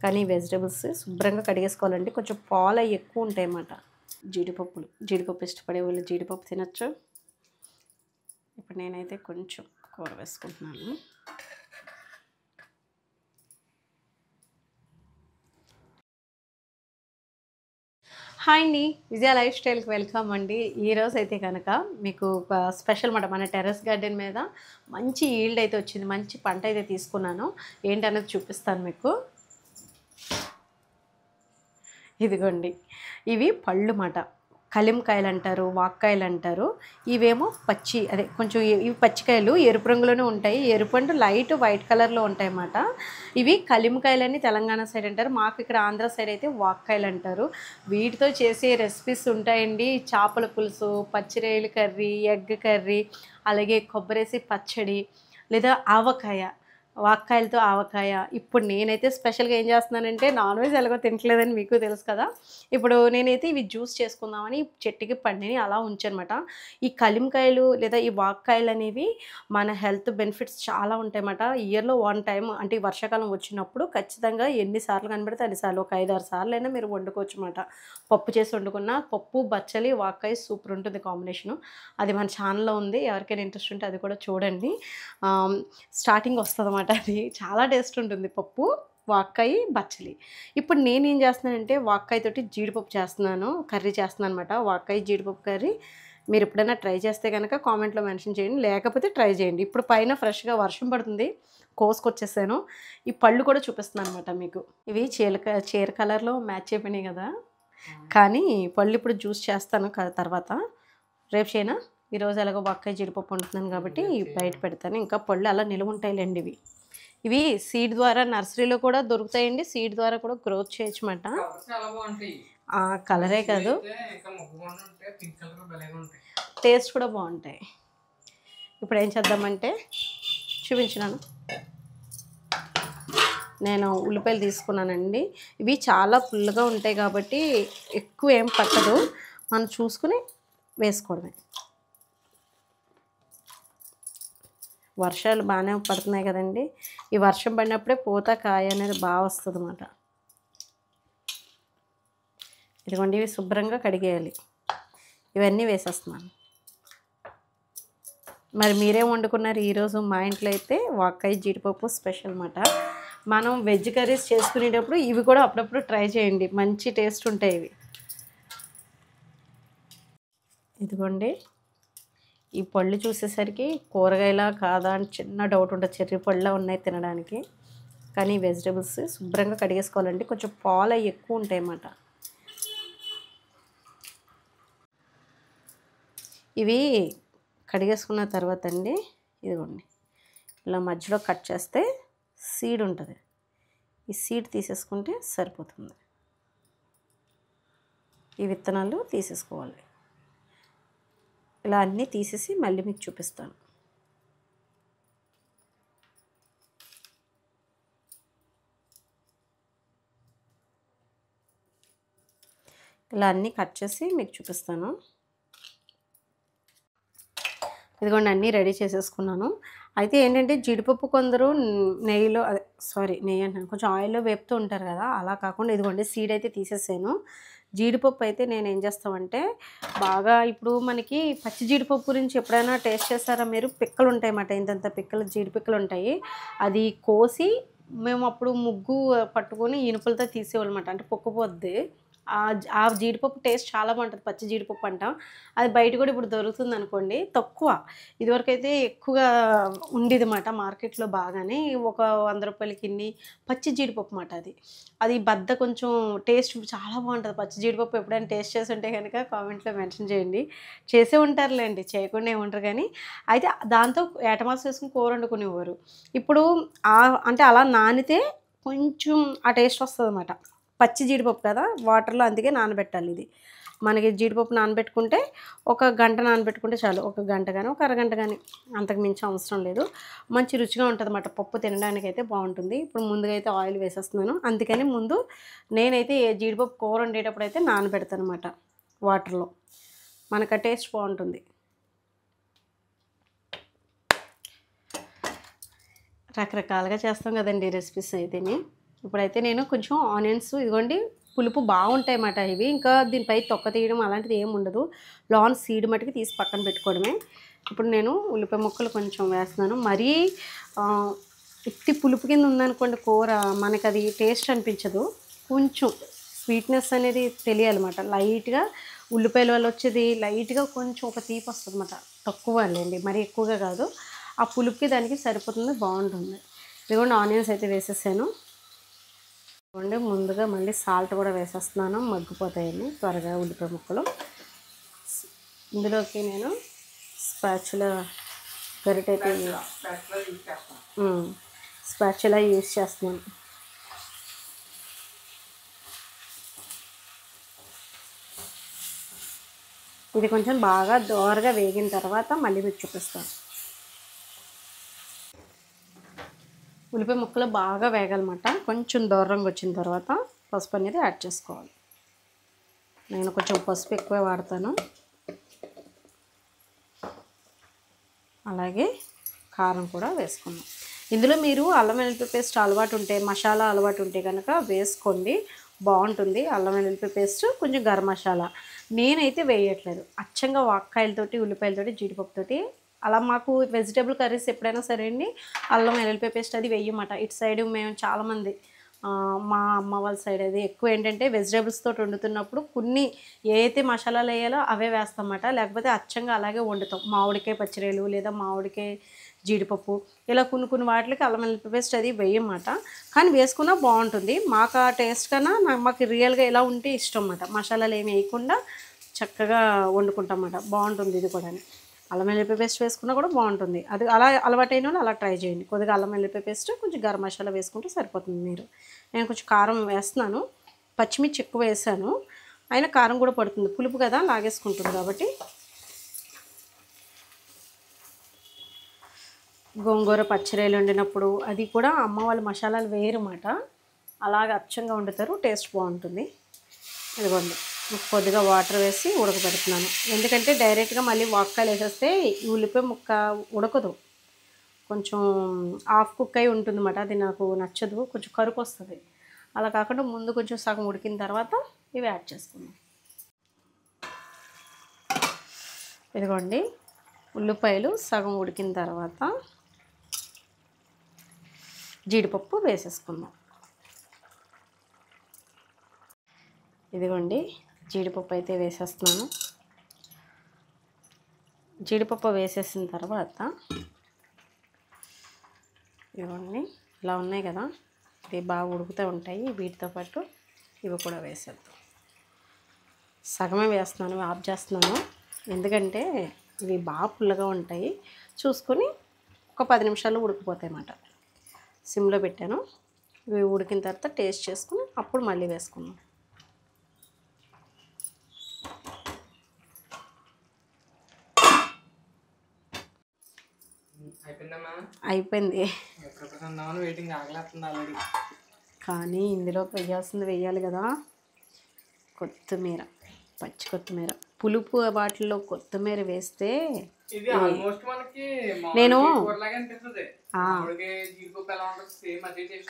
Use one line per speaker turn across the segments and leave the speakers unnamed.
కానీ వెజిటబుల్స్ శుభ్రంగా కడిగేసుకోవాలండి. కొంచెం పాలు అవి ఎక్కువ ఉంటాయి అన్నమాట. జీడిపప్పు ఇష్టపడే వాళ్ళు జీడిపప్పు తినచ్చు. ఇప్పుడు నేనైతే కొంచెం కూర వేసుకుంటున్నాను. హాయ్ అండి, విజయ లైఫ్ స్టైల్కి వెల్కమ్ అండి. ఈరోజు అయితే కనుక మీకు ఒక స్పెషల్ మాట, మన టెర్రస్ గార్డెన్ మీద మంచి ఈల్డ్ అయితే వచ్చింది, మంచి పంట అయితే తీసుకున్నాను. ఏంటనేది చూపిస్తాను మీకు. ఇదిగోండి, ఇవి పళ్ళు మాట, కలిమకాయలు అంటారు, వాక్కాయలు అంటారు. ఇవేమో పచ్చి, అదే కొంచెం ఇవి పచ్చికాయలు ఎరుపు రంగులోనే ఉంటాయి. ఎరుపు అంటే లైట్ వైట్ కలర్లో ఉంటాయి అన్నమాట. ఇవి కలిమకాయలని తెలంగాణ సైడ్ అంటారు. మాకు ఇక్కడ ఆంధ్ర సైడ్ అయితే వాక్కాయలు అంటారు. వీటితో చేసే రెసిపీస్ ఉంటాయండి. చేపల పులుసు, పచ్చిరొయ్యల కర్రీ, ఎగ్ కర్రీ, అలాగే కొబ్బరేసి పచ్చడి, లేదా ఆవకాయ, వాక్కాయలతో ఆవకాయ. ఇప్పుడు నేనైతే స్పెషల్గా ఏం చేస్తున్నానంటే, నాన్ వెజ్ ఎలాగో తింటలేదని మీకు తెలుసు కదా. ఇప్పుడు నేనైతే ఇవి జ్యూస్ చేసుకుందామని చెట్టుకి పండిని అలా ఉంచనమాట. ఈ కలిమకాయలు లేదా ఈ వాక్కాయలు అనేవి మన హెల్త్ బెనిఫిట్స్ చాలా ఉంటాయన్నమాట. ఇయర్లో 1 టైం, అంటే ఈ వర్షాకాలం వచ్చినప్పుడు ఖచ్చితంగా ఎన్నిసార్లు కనబడితే అన్నిసార్లు, ఒక 5-6 సార్లు అయినా మీరు వండుకోవచ్చు అన్నమాట. పప్పు చేసి వండుకున్న, పప్పు బచ్చలి వాక్కాయ సూపర్ ఉంటుంది కాంబినేషను. అది మన ఛానల్లో ఉంది, ఎవరికైనా ఇంట్రెస్ట్ ఉంటే అది కూడా చూడండి. స్టార్టింగ్ వస్తుంది అన్నమాట. అది చాలా టేస్ట్ ఉంటుంది, పప్పు వాక్కాయ బచ్చలి. ఇప్పుడు నేనేం చేస్తున్నానంటే, వాక్కాయతోటి జీడిపప్పు చేస్తున్నాను, కర్రీ చేస్తున్నాను అనమాట. వాక్కాయ జీడిపప్పు కర్రీ మీరు ఎప్పుడైనా ట్రై చేస్తే కనుక కామెంట్లో మెన్షన్ చేయండి, లేకపోతే ట్రై చేయండి. ఇప్పుడు పైన ఫ్రెష్గా వర్షం పడుతుంది, కోసుకొచ్చేసాను. ఈ పళ్ళు కూడా చూపిస్తున్నాను అనమాట మీకు. ఇవి చీర కలర్లో మ్యాచ్ అయిపోయినాయి కదా, కానీ పళ్ళు ఇప్పుడు జ్యూస్ చేస్తాను తర్వాత. రేపు చేయనా? ఈరోజు ఎలాగో వాక్కాయ జీడిపప్పు వండుతున్నాను కాబట్టి బయట పెడతాను. ఇంకా పళ్ళు అలా నిలువ ఉంటాయిలేండి. ఇవి సీడ్ ద్వారా నర్సరీలో కూడా దొరుకుతాయండి. సీడ్ ద్వారా కూడా గ్రోత్ చేయొచ్చమాట. కలరే కాదు, టేస్ట్ కూడా బాగుంటాయి. ఇప్పుడు ఏం చేద్దామంటే చూపించినాను. నేను ఉల్లిపాయలు తీసుకున్నానండి. ఇవి చాలా ఫుల్గా ఉంటాయి కాబట్టి ఎక్కువ ఏం పట్టదు, మనం చూసుకుని వేసుకోవడమే. వర్షాలు బాగానే పడుతున్నాయి కదండి. ఈ వర్షం పడినప్పుడే పూత కాయ అనేది బాగా వస్తుంది అన్నమాట. ఇదిగోండి, ఇవి శుభ్రంగా కడిగేయాలి. ఇవన్నీ వేసేస్తున్నాను. మరి మీరేం వండుకున్నారు ఈరోజు? మా ఇంట్లో అయితే వాక్కాయ జీడిపప్పు స్పెషల్ అన్నమాట. మనం వెజ్ కర్రీస్ చేసుకునేటప్పుడు ఇవి కూడా అప్పుడప్పుడు ట్రై చేయండి, మంచి టేస్ట్ ఉంటాయి ఇవి. ఇదిగోండి, ఈ పళ్ళు చూసేసరికి కూరగాయలా కాదా అని చిన్న డౌట్ ఉంటుంది. చెర్రీ పళ్ళ ఉన్నాయి తినడానికి, కానీ వెజిటబుల్స్ శుభ్రంగా కడిగేసుకోవాలండి. కొంచెం పాలు అవి ఎక్కువ ఉంటాయి అన్నమాట. ఇవి కడిగేసుకున్న తర్వాత అండి, ఇదిగోండి ఇలా మధ్యలో కట్ చేస్తే సీడ్ ఉంటుంది. ఈ సీడ్ తీసేసుకుంటే సరిపోతుంది. ఈ విత్తనాలు తీసేసుకోవాలి. ఇలా అన్నీ తీసేసి మళ్ళీ మీకు చూపిస్తాను. ఇలా అన్నీ కట్ చేసి మీకు చూపిస్తాను. ఇదిగోండి, అన్నీ రెడీ చేసేసుకున్నాను. అయితే ఏంటంటే జీడిపప్పు కొందరు నెయ్యిలో, నెయ్యి అంటాను, కొంచెం ఆయిల్లో వేపుతూ ఉంటారు కదా, అలా కాకుండా ఇదిగోండి సీడ్ అయితే తీసేసాను. జీడిపప్పు అయితే నేను ఏం చేస్తామంటే బాగా, ఇప్పుడు మనకి పచ్చి జీడిపప్పు గురించి ఎప్పుడైనా టేస్ట్ చేస్తారా మీరు? పిక్కలు ఉంటాయి అన్నమాట, ఇంతంత పిక్కలు, జీడి పిక్కలు ఉంటాయి. అది కోసి మేము అప్పుడు ముగ్గు పట్టుకొని ఇనుపులతో తీసేవాళ్ళమాట, అంటే పొక్కుపోద్ది. ఆ జీడిపప్పు టేస్ట్ చాలా బాగుంటుంది, పచ్చి జీడిపప్పు అంటాం. అది బయట కూడా ఇప్పుడు దొరుకుతుంది అనుకోండి, తక్కువ. ఇదివరకైతే ఎక్కువగా ఉండేది అన్నమాట మార్కెట్లో బాగానే. ఒక 100 రూపాయలకి ఇన్ని పచ్చి జీడిపప్పు అన్నమాట. అది బద్ద కొంచెం టేస్ట్ చాలా బాగుంటుంది. పచ్చి జీడిపప్పు ఎప్పుడైనా టేస్ట్ చేసి ఉంటే కనుక కామెంట్లో మెన్షన్ చేయండి. చేసే ఉంటారులేండి, చేయకుండా ఏముంటారు. కానీ అయితే దాంతో ఏటమాసం వేసుకుని కూర వండుకునేవారు. ఇప్పుడు అంటే అలా నానితే కొంచెం ఆ టేస్ట్ వస్తుంది అన్నమాట. పచ్చి జీడిపప్పు కదా, వాటర్లో అందుకే నానబెట్టాలి. ఇది మనకి జీడిపప్పు నానబెట్టుకుంటే ఒక గంట నానబెట్టుకుంటే చాలు. ఒక గంట కానీ ఒక అరగంట కానీ, అంతకు మించి అవసరం లేదు. మంచి రుచిగా ఉంటుంది అన్నమాట, పప్పు తినడానికి అయితే బాగుంటుంది. ఇప్పుడు ముందుగా అయితే ఆయిల్ వేసేస్తున్నాను, అందుకని ముందు నేనైతే జీడిపప్పు కూర వండేటప్పుడు అయితే నానబెడతాను అన్నమాట వాటర్లో, మనకు ఆ టేస్ట్ బాగుంటుంది. రకరకాలుగా చేస్తాం కదండి రెసిపీస్ అయితేనే. ఇప్పుడైతే నేను కొంచెం ఆనియన్స్ ఇదిగోండి పులుపు బాగుంటాయి అన్నమాట ఇవి. ఇంకా దీనిపై తొక్క తీయడం అలాంటిది ఏమి ఉండదు. లాన్ సీడ్ మట్టుకు తీసి పక్కన పెట్టుకోవడమే. ఇప్పుడు నేను ఉల్లిపాయ ముక్కలు కొంచెం వేస్తున్నాను. మరీ ఇట్టి పులుపు కింద ఉందనుకోండి కూర, మనకు అది టేస్ట్ అనిపించదు. కొంచెం స్వీట్నెస్ అనేది తెలియాలన్నమాట. లైట్గా ఉల్లిపాయల వల్ల వచ్చేది లైట్గా కొంచెం ఒక తీపి వస్తుంది అన్నమాట. తక్కువ అండి, మరీ ఎక్కువగా కాదు. ఆ పులుపుకి దానికి సరిపోతుంది, బాగుంటుంది. ఇదిగోండి ఆనియన్స్ అయితే వేసేసాను. ఇదిగోండి ముందుగా మళ్ళీ సాల్ట్ కూడా వేసేస్తున్నాను, మగ్గిపోతాయని త్వరగా ఉల్లిపాయ ముక్కలు. ఇందులోకి నేను స్పాచులా గరిటైతే స్పాచులా యూజ్ చేస్తున్నాను. ఇది కొంచెం బాగా దోరగా వేగిన తర్వాత మళ్ళీ మీకు చూపిస్తాను. ఉల్లిపాయ ముక్కలు బాగా వేగాలన్నమాట. కొంచెం దూరంగా వచ్చిన తర్వాత పసుపు అనేది యాడ్ చేసుకోవాలి. నేను కొంచెం పసుపు ఎక్కువ వాడతాను. అలాగే కారం కూడా వేసుకున్నాం. ఇందులో మీరు అల్లం వెల్లుల్లి పేస్ట్ అలవాటు ఉంటే, మసాలా అలవాటు ఉంటే కనుక వేసుకోండి, బాగుంటుంది. అల్లం వెల్లుల్లి పేస్ట్, కొంచెం గరం మసాలా. నేనైతే వేయట్లేదు. అచ్చంగా వాక్కాయలతోటి, ఉల్లిపాయలతోటి, జీడిపప్పుతోటి అలా మాకు వెజిటేబుల్ కర్రీస్ ఎప్పుడైనా సరే అండి అల్లం వెల్లుల్లి పేస్ట్ అది వేయమాట. ఇటు సైడ్ మేము చాలామంది మా అమ్మ వాళ్ళ సైడ్ అది ఎక్కువ ఏంటంటే వెజిటేబుల్స్ తోటి వండుతున్నప్పుడు కొన్ని ఏ అయితే మసాలాలు వేయాలో అవే వేస్తామన్నమాట. లేకపోతే అచ్చంగా అలాగే వండుతాం. మామిడికాయ పచ్చడిలు లేదా మామిడికాయ జీడిపప్పు ఇలా కొన్ని వాటికి అల్లం వెల్లుల్లి పేస్ట్ అది వేయమాట. కానీ వేసుకున్నా బాగుంటుంది. మాకు ఆ టేస్ట్ కన్నా మాకు రియల్గా ఎలా ఉంటే ఇష్టం అన్నమాట. మసాలాలు ఏమి వేయకుండా చక్కగా వండుకుంటాం అన్నమాట. బాగుంటుంది ఇది కూడా. అల్లం వెల్లుల్లి పేస్ట్ వేసుకున్నా కూడా బాగుంటుంది. అది అలా అలవాటైన వాళ్ళు అలా ట్రై చేయండి. కొద్దిగా అల్లం వెల్లుల్లి పేస్ట్, కొంచెం గరం మసాలా వేసుకుంటే సరిపోతుంది. నేను కొంచెం కారం వేస్తున్నాను, పచ్చిమిర్చి ఎక్కువ వేసాను, అయినా కారం కూడా పడుతుంది. పులుపు కదా లాగేసుకుంటుంది కాబట్టి. గోంగూర పచ్చడిలు వండినప్పుడు అది కూడా అమ్మ వాళ్ళ మసాలాలు వేయరన్నమాట. అలాగే అచ్చంగా వండుతారు, టేస్ట్ బాగుంటుంది. ఇదిగోండి కొద్దిగా వాటర్ వేసి ఉడకబెడుతున్నాను. ఎందుకంటే డైరెక్ట్గా మళ్ళీ వాక్కాయలు వేసేస్తే ఈ ఉల్లిపాయ ముక్క ఉడకదు, కొంచెం హాఫ్ కుక్ అయి ఉంటుంది అన్నమాట. అది నాకు నచ్చదు, కొంచెం కరుకు వస్తుంది. అలా కాకుండా ముందు కొంచెం సగం ఉడికిన తర్వాత ఇవి యాడ్ చేసుకున్నాం. ఇదిగోండి ఉల్లిపాయలు సగం ఉడికిన తర్వాత జీడిపప్పు వేసేసుకుందాం. ఇదిగోండి జీడిపప్పు అయితే వేసేస్తున్నాను. జీడిపప్పు వేసేసిన తర్వాత ఇవన్నీ ఇలా ఉన్నాయి కదా, ఇవి బాగా ఉడుకుతూ ఉంటాయి. వీటితో పాటు ఇవి కూడా వేసేద్దాం. సగమే వేస్తున్నాను, ఆఫ్ చేస్తున్నాను. ఎందుకంటే ఇవి బాగా పుల్లగా ఉంటాయి. చూసుకొని ఒక 10 నిమిషాల్లో ఉడికిపోతాయి అన్నమాట. సిమ్లో పెట్టాను. ఇవి ఉడికిన తర్వాత టేస్ట్ చేసుకుని అప్పుడు మళ్ళీ వేసుకున్నాం. అయిపోయింది. కానీ ఇందులో వేయాల్సింది వేయాలి కదా, కొత్తిమీర, పచ్చి కొత్తిమీర. పులుపు వాటిల్లో కొత్తిమీర వేస్తే నేను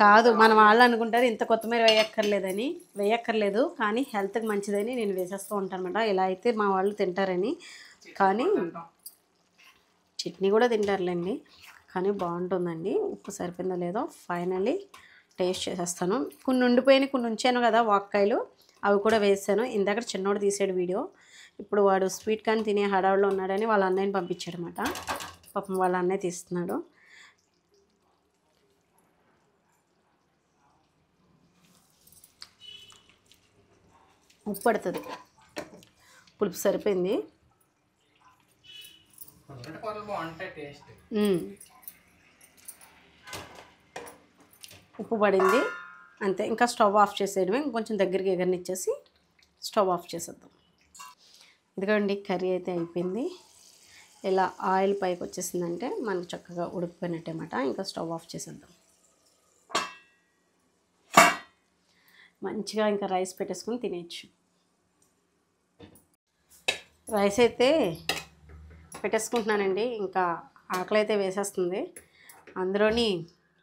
కాదు, మన వాళ్ళు అనుకుంటారు ఇంత కొత్తిమీర వేయక్కర్లేదని. వేయక్కర్లేదు, కానీ హెల్త్కి మంచిదని నేను వేసేస్తూ ఉంటాను అన్నమాట. ఇలా అయితే మా వాళ్ళు తింటారని. కానీ చట్నీ కూడా తింటారులేండి, కానీ బాగుంటుందండి. ఉప్పు సరిపోయిందో లేదో ఫైనల్లీ టేస్ట్ చేసేస్తాను. కొన్ని ఉండిపోయినాయి, కొన్ని ఉంచాను కదా వాక్కాయలు, అవి కూడా వేసాను. ఇందాక చిన్నోడు తీసాడు వీడియో. ఇప్పుడు వాడు స్వీట్ కార్న్ తినే హడావుడిలో ఉన్నాడని వాళ్ళ అన్నయ్యని పంపించాడు అన్నమాట. పాపం వాళ్ళ అన్నయ్య తీస్తున్నాడు. ఉప్పు పడుతుంది, పులుపు సరిపోయింది. ఉప్పు పడింది అంతే. ఇంకా స్టవ్ ఆఫ్ చేసేయడమే. ఇంకొంచెం దగ్గరికి ఎగరనిచ్చేసి స్టవ్ ఆఫ్ చేసేద్దాం. ఇదిగోండి కర్రీ అయితే అయిపోయింది. ఇలా ఆయిల్ పైకి వచ్చేసిందంటే మనకు చక్కగా ఉడికిపోయినట్టే అన్నమాట. ఇంకా స్టవ్ ఆఫ్ చేసేద్దాం. మంచిగా ఇంకా రైస్ పెట్టేసుకొని తినేయచ్చు. రైస్ అయితే పెట్టేసుకుంటున్నానండి. ఇంకా ఆకలి అయితే వేసేస్తుంది. అందులోని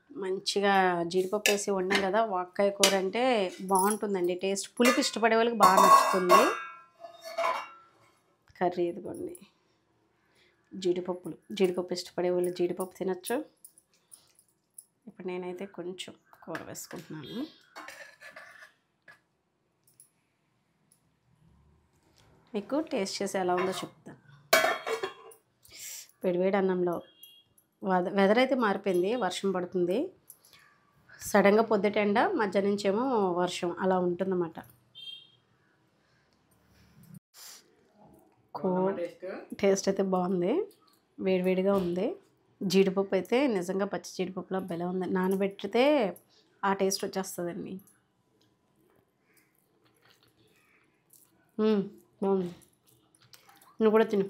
మంచిగా జీడిపప్పు వేసి వండాం కదా, వాక్కాయ కూర అంటే బాగుంటుందండి టేస్ట్. పులుపు ఇష్టపడే వాళ్ళకి బాగా నచ్చుతుంది కర్రీ. ఇదిగోండి జీడిపప్పు ఇష్టపడే వాళ్ళు జీడిపప్పు తినచ్చు. ఇప్పుడు నేనైతే కొంచెం కూర వేసుకుంటున్నాను. మీకు టేస్ట్ చేసి ఎలా ఉందో చెప్తాను. వేడివేడి అన్నంలో వెదర్ అయితే మారిపోయింది, వర్షం పడుతుంది. సడన్గా పొద్దుట ఎండ, మధ్య నుంచేమో వర్షం, అలా ఉంటుందన్నమాట. టేస్ట్ అయితే బాగుంది, వేడివేడిగా ఉంది. జీడిపప్పు అయితే నిజంగా పచ్చి జీడిపప్పులో భలే ఉంది. నానబెట్టితే ఆ టేస్ట్ వచ్చేస్తుందండి. బాగుంది, నువ్వు కూడా తిను.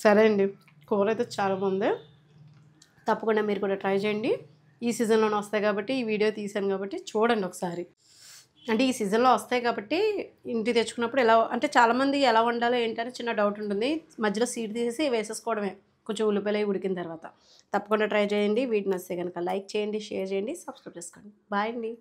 సరే అండి, కూర అయితే చాలా బాగుంది. తప్పకుండా మీరు కూడా ట్రై చేయండి. ఈ సీజన్లోనే వస్తాయి కాబట్టి ఈ వీడియో తీసాను కాబట్టి చూడండి ఒకసారి. అంటే ఈ సీజన్లో వస్తాయి కాబట్టి ఇంటికి తెచ్చుకున్నప్పుడు ఎలా అంటే చాలామంది ఎలా వండాలో ఏంటని చిన్న డౌట్ ఉంటుంది. మధ్యలో సీడ్ తీసేసి వేసేసుకోవడమే కొంచెం ఉల్లిపాయలు ఉడికిన తర్వాత. తప్పకుండా ట్రై చేయండి. వీడియో నచ్చితే కనుక లైక్ చేయండి, షేర్ చేయండి, సబ్స్క్రైబ్ చేసుకోండి. బాయ్ అండి.